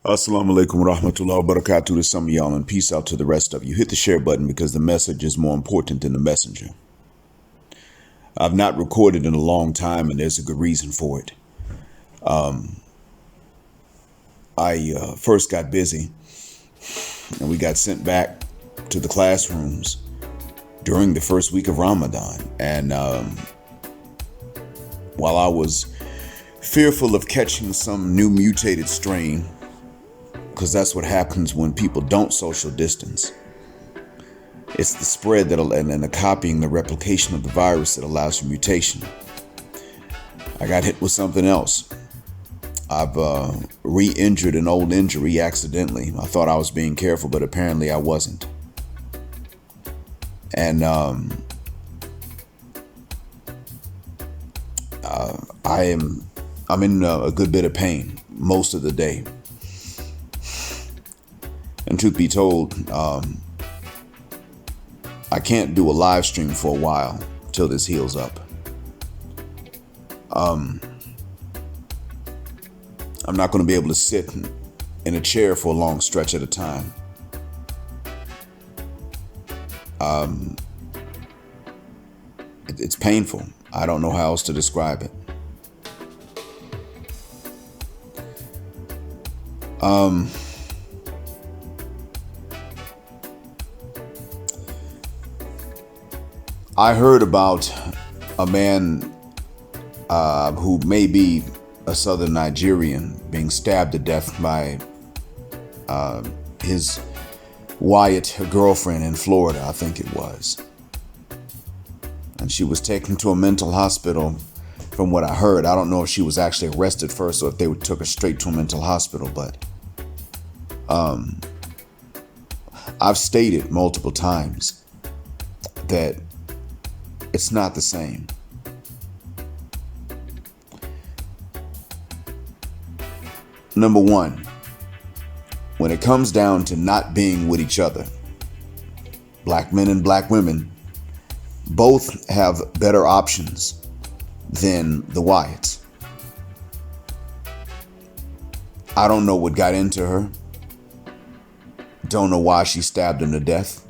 Assalamu alaikum wa rahmatullahi wa barakatuh to some of y'all, and peace out to the rest of you. Hit the share button because the message is more important than the messenger. I've not recorded in a long time, and there's a good reason for it. I first got busy, and we got sent back to the classrooms during the first week of Ramadan. And while I was fearful of catching some new mutated strain, because that's what happens when people don't social distance. It's the spread and the copying, the replication of the virus that allows for mutation. I got hit with something else. I've re-injured an old injury accidentally. I thought I was being careful, but apparently I wasn't. And I'm in a good bit of pain most of the day. And truth be told, I can't do a live stream for a while till this heals up. I'm not going to be able to sit in a chair for a long stretch at a time. It's painful. I don't know how else to describe it. I heard about a man who may be a southern Nigerian being stabbed to death by his Wyatt girlfriend in Florida, I think it was. And she was taken to a mental hospital from what I heard. I don't know if she was actually arrested first or if they took her straight to a mental hospital, but I've stated multiple times that it's not the same. Number one, when it comes down to not being with each other, black men and black women both have better options than the Wyatts. I don't know what got into her. Don't know why she stabbed him to death.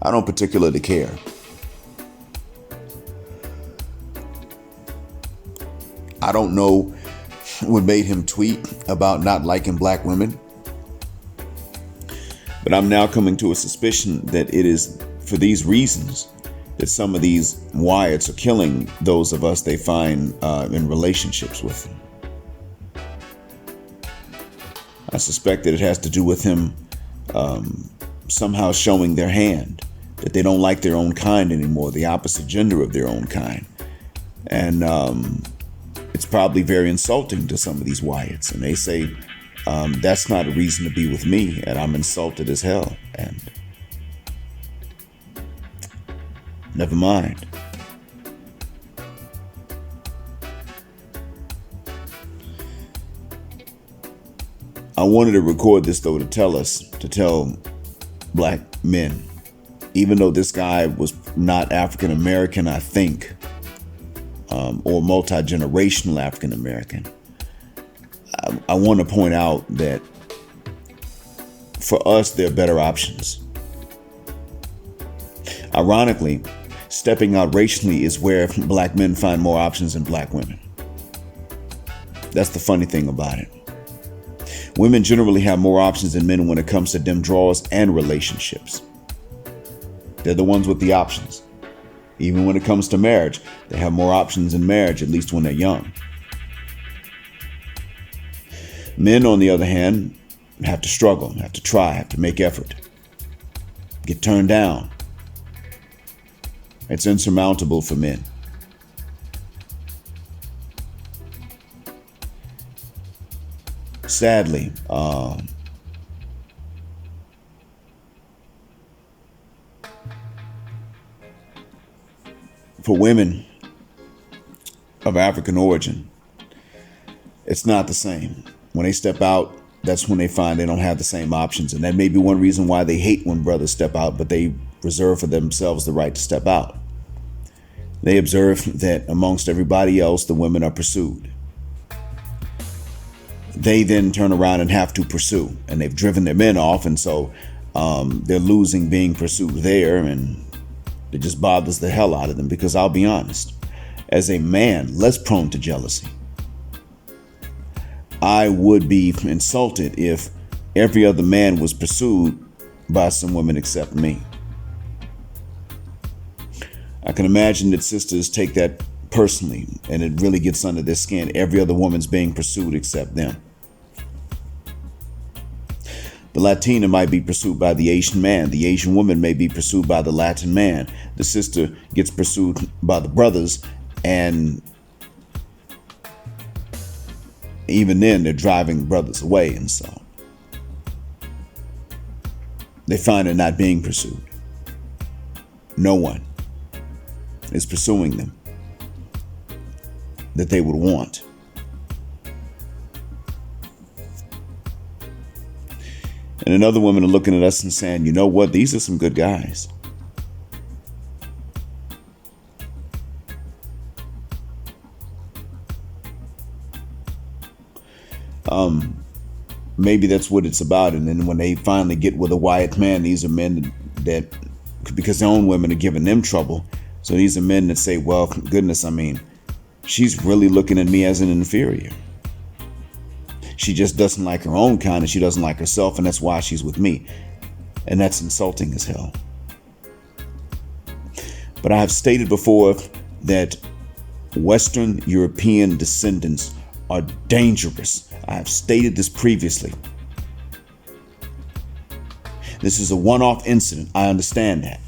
I don't particularly care. I don't know what made him tweet about not liking black women. But I'm now coming to a suspicion that it is for these reasons that some of these Wyatts are killing those of us they find in relationships with them. I suspect that it has to do with him somehow showing their hand, that they don't like their own kind anymore, the opposite gender of their own kind. And it's probably very insulting to some of these Wyatts. And they say, that's not a reason to be with me. And I'm insulted as hell. And never mind. I wanted to record this, though, to tell black men, even though this guy was not African American, I think, or multi-generational African American, I want to point out that for us, there are better options. Ironically, stepping out racially is where black men find more options than black women. That's the funny thing about it. Women generally have more options than men when it comes to them draws and relationships. They're the ones with the options. Even when it comes to marriage, they have more options in marriage, at least when they're young. Men, on the other hand, have to struggle, have to try, have to make effort, get turned down. It's insurmountable for men. Sadly, for women of African origin, it's not the same. When they step out, that's when they find they don't have the same options. And that may be one reason why they hate when brothers step out, but they reserve for themselves the right to step out. They observe that amongst everybody else, the women are pursued. they then turn around and have to pursue, and they've driven their men off, and so they're losing being pursued there, and it just bothers the hell out of them. Because I'll be honest, as a man less prone to jealousy, I would be insulted if every other man was pursued by some women except me. I can imagine that sisters take that personally, and it really gets under their skin. Every other woman's being pursued except them. The Latina might be pursued by the Asian man. The Asian woman may be pursued by the Latin man. The sister gets pursued by the brothers, and even then they're driving the brothers away, and so they find they're not being pursued. No one is pursuing them that they would want. And another women are looking at us and saying, you know what, these are some good guys. Maybe that's what it's about. And then when they finally get with a white man, these are men that because their own women are giving them trouble. So these are men that say, well, goodness, I mean, she's really looking at me as an inferior. She just doesn't like her own kind, and she doesn't like herself, and that's why she's with me. And that's insulting as hell. But I have stated before that Western European descendants are dangerous. I have stated this previously. This is a one-off incident. I understand that.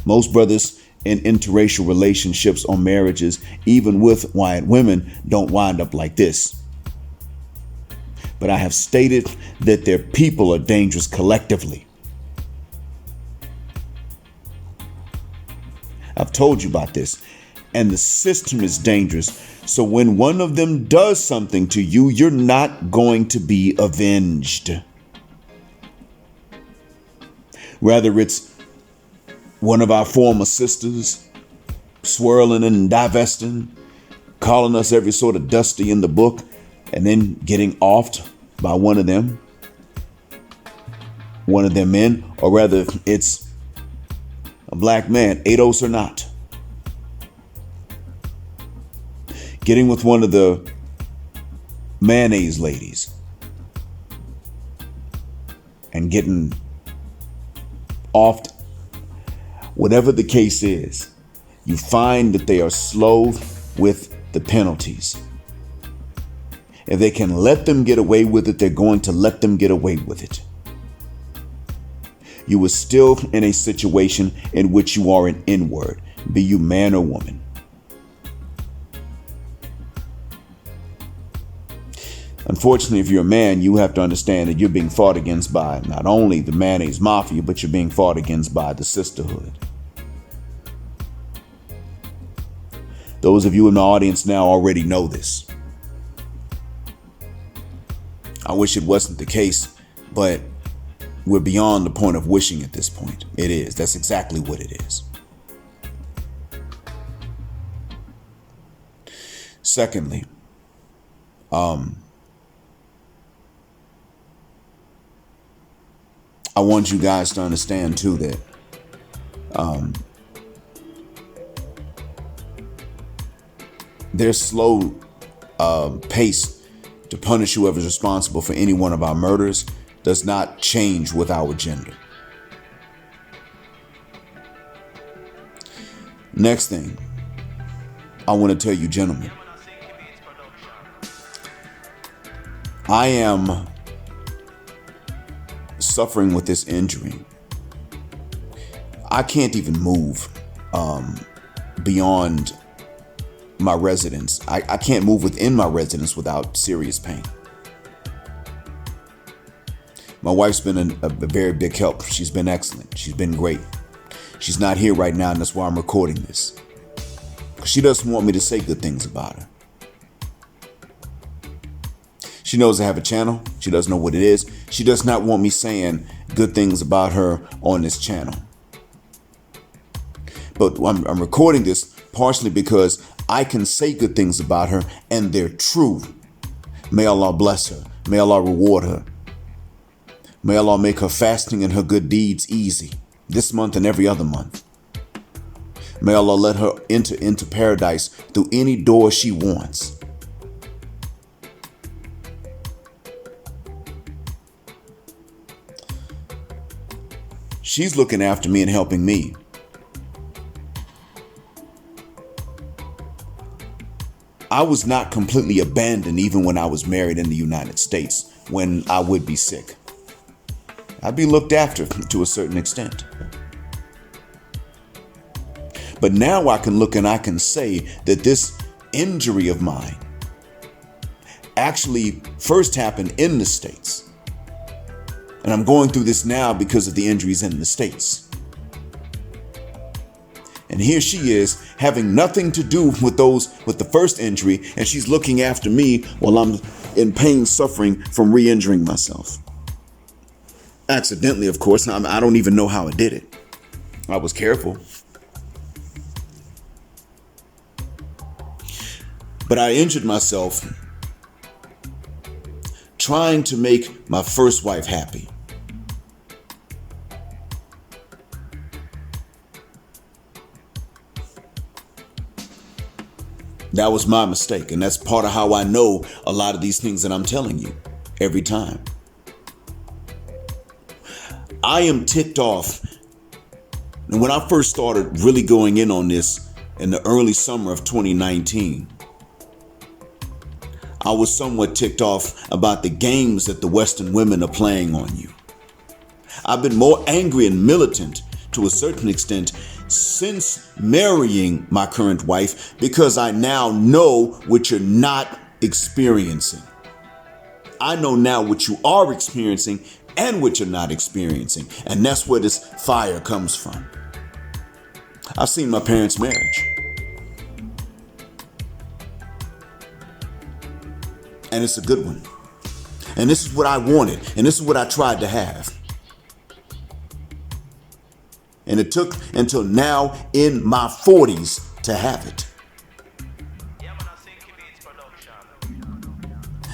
Most brothers in interracial relationships or marriages, even with white women, don't wind up like this. But I have stated that their people are dangerous collectively. I've told you about this. And the system is dangerous. So when one of them does something to you, you're not going to be avenged. Whether it's one of our former sisters swirling and divesting, calling us every sort of dusty in the book, and then getting offed by one of their men, or rather it's a black man, ADOS or not, getting with one of the mayonnaise ladies and getting offed. Whatever the case is, you find that they are slow with the penalties. If they can let them get away with it, they're going to let them get away with it. You are still in a situation in which you are an N-word, be you man or woman. Unfortunately, if you're a man, you have to understand that you're being fought against by not only the mayonnaise mafia, but you're being fought against by the sisterhood. Those of you in the audience now already know this. I wish it wasn't the case, but we're beyond the point of wishing at this point. It is. That's exactly what it is. Secondly, I want you guys to understand too that their slow pace to punish whoever's responsible for any one of our murders does not change with our gender. Next thing I want to tell you, gentlemen, I am suffering with this injury. I can't even move beyond my residence. I can't move within my residence without serious pain. My wife's been a very big help. She's been excellent. She's been great. She's not here right now, and that's why I'm recording this. She doesn't want me to say good things about her. She knows I have a channel. She doesn't know what it is. She does not want me saying good things about her on this channel. But I'm recording this partially because I can say good things about her and they're true. May Allah bless her. May Allah reward her. May Allah make her fasting and her good deeds easy this month and every other month. May Allah let her enter into paradise through any door she wants. She's looking after me and helping me. I was not completely abandoned even when I was married in the United States, when I would be sick. I'd be looked after to a certain extent. But now I can look and I can say that this injury of mine actually first happened in the States. And I'm going through this now because of the injuries in the States. And here she is having nothing to do with the first injury, and she's looking after me while I'm in pain, suffering from re-injuring myself. Accidentally, of course. I don't even know how I did it. I was careful. But I injured myself trying to make my first wife happy. That was my mistake, and that's part of how I know a lot of these things that I'm telling you every time. I am ticked off. And when I first started really going in on this in the early summer of 2019, I was somewhat ticked off about the games that the Western women are playing on you. I've been more angry and militant to a certain extent since marrying my current wife, because I now know what you're not experiencing. I know now what you are experiencing and what you're not experiencing. And that's where this fire comes from. I've seen my parents' marriage. And it's a good one. And this is what I wanted. And this is what I tried to have. And it took until now in my 40s to have it.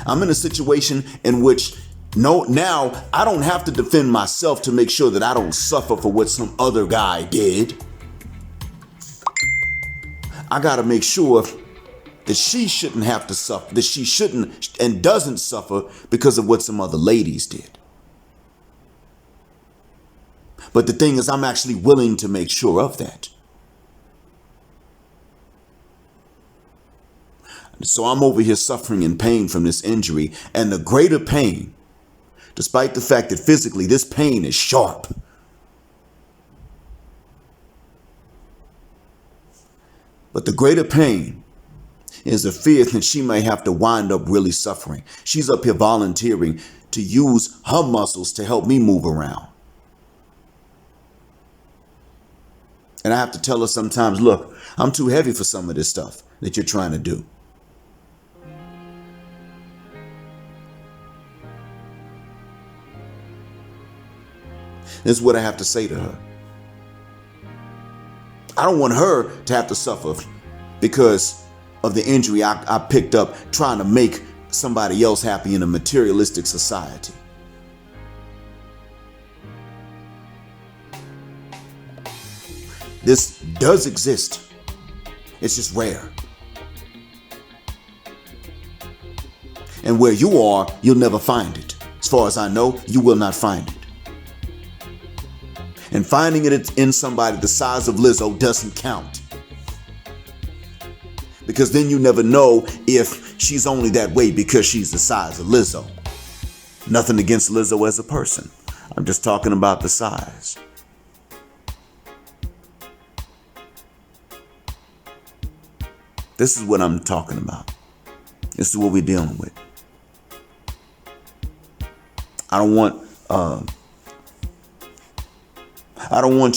I'm in a situation in which now I don't have to defend myself to make sure that I don't suffer for what some other guy did. I got to make sure that she shouldn't have to suffer, that she shouldn't and doesn't suffer because of what some other ladies did. But the thing is, I'm actually willing to make sure of that. So I'm over here suffering in pain from this injury, and the greater pain, despite the fact that physically this pain is sharp, but the greater pain is the fear that she may have to wind up really suffering. She's up here volunteering to use her muscles to help me move around. And I have to tell her sometimes, look, I'm too heavy for some of this stuff that you're trying to do. This is what I have to say to her. I don't want her to have to suffer because of the injury I picked up trying to make somebody else happy in a materialistic society. This does exist. It's just rare. And where you are, you'll never find it. As far as I know, you will not find it. And finding it in somebody the size of Lizzo doesn't count. Because then you never know if she's only that way because she's the size of Lizzo. Nothing against Lizzo as a person. I'm just talking about the size. This is what I'm talking about. This is what we're dealing with. I don't want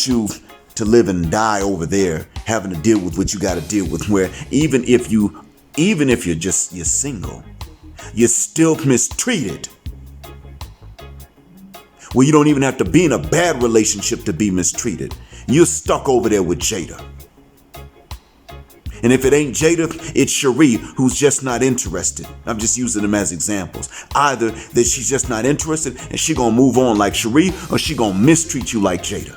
you to live and die over there having to deal with what you got to deal with, where even if you're single, you're still mistreated. Where you don't even have to be in a bad relationship to be mistreated. You're stuck over there with Jada. And if it ain't Jada, it's Cherie, who's just not interested. I'm just using them as examples. Either that she's just not interested and she gonna move on like Cherie, or she gonna mistreat you like Jada.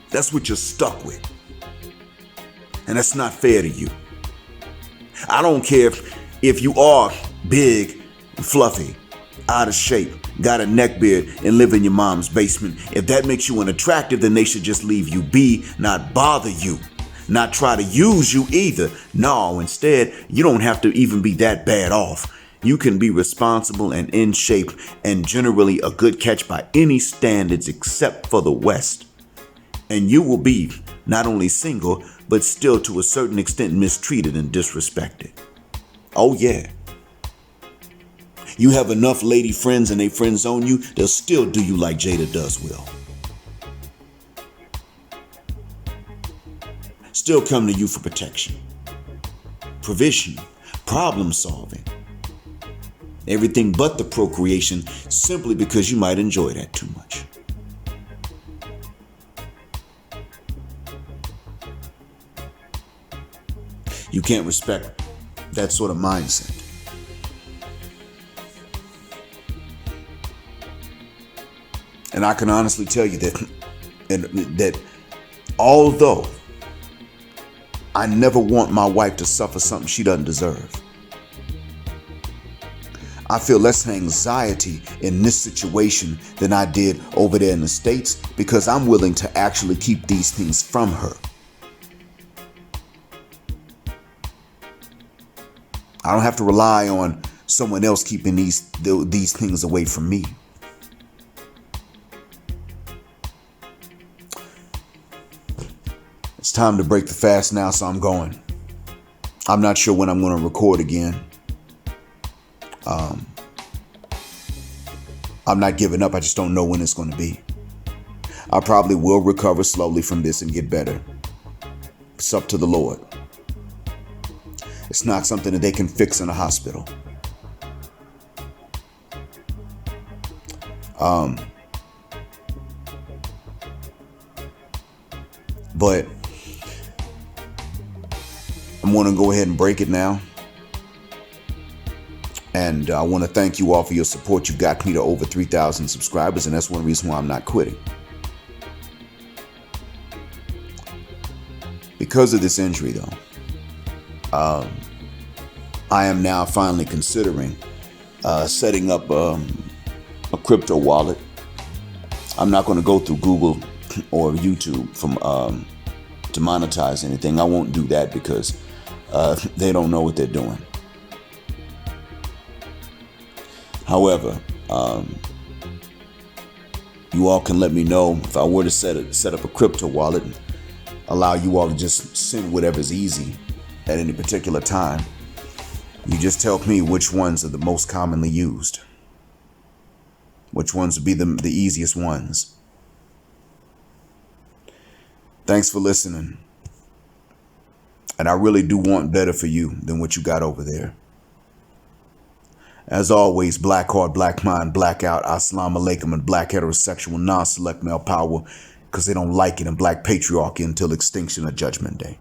That's what you're stuck with. And that's not fair to you. I don't care if you are big, fluffy, out of shape, got a neck beard, and live in your mom's basement. If that makes you unattractive, then they should just leave you be, not bother you, not try to use you either. No, instead, you don't have to even be that bad off. You can be responsible and in shape and generally a good catch by any standards except for the West. And you will be not only single, but still to a certain extent mistreated and disrespected. Oh yeah. You have enough lady friends and they friend zone you, they'll still do you like Jada does will. Still come to you for protection, provision, problem solving. Everything but the procreation, simply because you might enjoy that too much. You can't respect that sort of mindset. And I can honestly tell you that although I never want my wife to suffer something she doesn't deserve, I feel less anxiety in this situation than I did over there in the States, because I'm willing to actually keep these things from her. I don't have to rely on someone else keeping these things away from me. It's time to break the fast now, so I'm going. I'm not sure when I'm going to record again. I'm not giving up. I just don't know when it's going to be. I probably will recover slowly from this and get better. It's up to the Lord. It's not something that they can fix in a hospital. But I'm going to go ahead and break it now. And I want to thank you all for your support. You've got me to over 3,000 subscribers, and that's one reason why I'm not quitting. Because of this injury, though, I am now finally considering setting up a crypto wallet. I'm not going to go through Google or YouTube to monetize anything. I won't do that because they don't know what they're doing. However, you all can let me know if I were to set up a crypto wallet and allow you all to just send whatever's easy at any particular time. You just tell me which ones are the most commonly used. Which ones would be the easiest ones. Thanks for listening. And I really do want better for you than what you got over there. As always, black heart, black mind, blackout, assalamu alaikum, and black heterosexual non-select male power, because they don't like it, and black patriarchy until extinction or judgment day.